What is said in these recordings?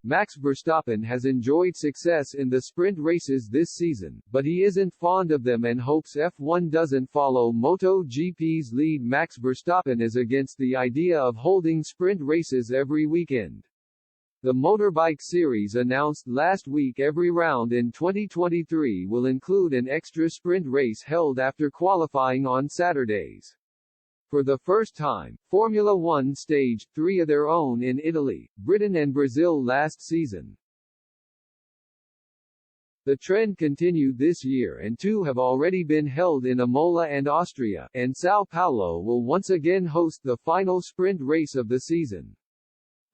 Max Verstappen has enjoyed success in the sprint races this season, but he isn't fond of them and hopes F1 doesn't follow Moto GP's lead. Max Verstappen is against the idea of holding sprint races every weekend. The Motorbike Series announced last week every round in 2023 will include an extra sprint race held after qualifying on Saturdays. For the first time, Formula One staged 3 of their own in Italy, Britain and Brazil last season. The trend continued this year and 2 have already been held in Imola and Austria, and São Paulo will once again host the final sprint race of the season.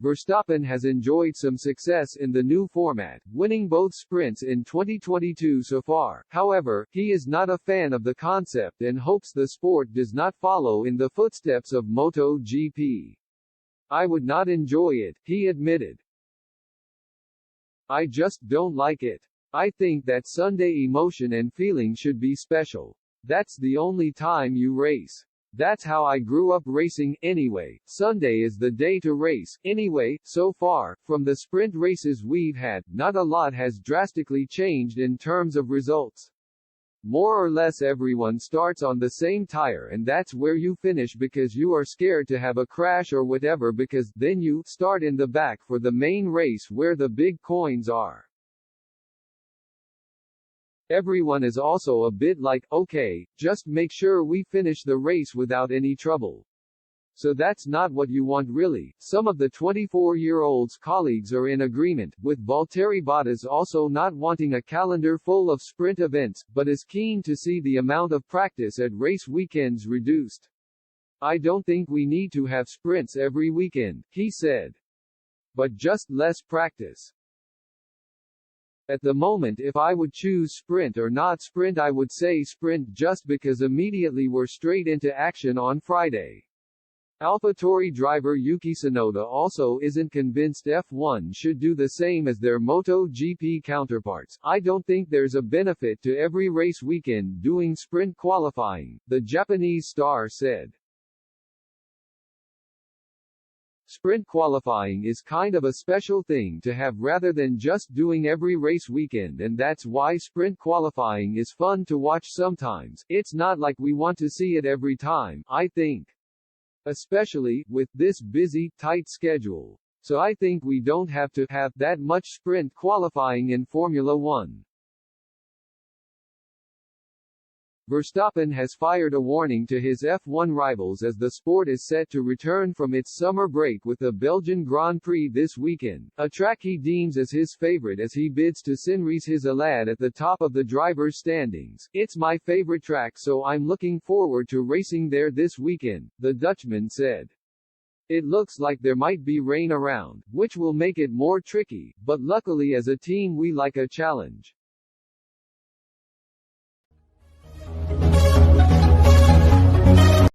Verstappen has enjoyed some success in the new format, winning both sprints in 2022 so far. However, he is not a fan of the concept and hopes the sport does not follow in the footsteps of Moto GP. "I would not enjoy it," he admitted. "I just don't like it. I think that Sunday emotion and feeling should be special. That's the only time you race. That's how I grew up racing, anyway. Sunday is the day to race, anyway." So far, from the sprint races we've had, not a lot has drastically changed in terms of results. More or less everyone starts on the same tire and that's where you finish because you are scared to have a crash or whatever, because then you start in the back for the main race where the big coins are. Everyone is also a bit like, okay, just make sure we finish the race without any trouble. So that's not what you want really. Some of the 24-year-old's colleagues are in agreement, with Valtteri Bottas also not wanting a calendar full of sprint events, but is keen to see the amount of practice at race weekends reduced. "I don't think we need to have sprints every weekend," he said. "But just less practice. At the moment, if I would choose sprint or not sprint, I would say sprint just because immediately we're straight into action on Friday." AlphaTauri driver Yuki Tsunoda also isn't convinced F1 should do the same as their Moto GP counterparts. "I don't think there's a benefit to every race weekend doing sprint qualifying," the Japanese star said. "Sprint qualifying is kind of a special thing to have rather than just doing every race weekend, and that's why sprint qualifying is fun to watch sometimes. It's not like we want to see it every time, I think. Especially with this busy, tight schedule. So I think we don't have to have that much sprint qualifying in Formula One." Verstappen has fired a warning to his F1 rivals as the sport is set to return from its summer break with the Belgian Grand Prix this weekend, a track he deems as his favorite as he bids to Sinries his Alad at the top of the drivers' standings. "It's my favorite track, so I'm looking forward to racing there this weekend," the Dutchman said. "It looks like there might be rain around, which will make it more tricky, but luckily as a team we like a challenge.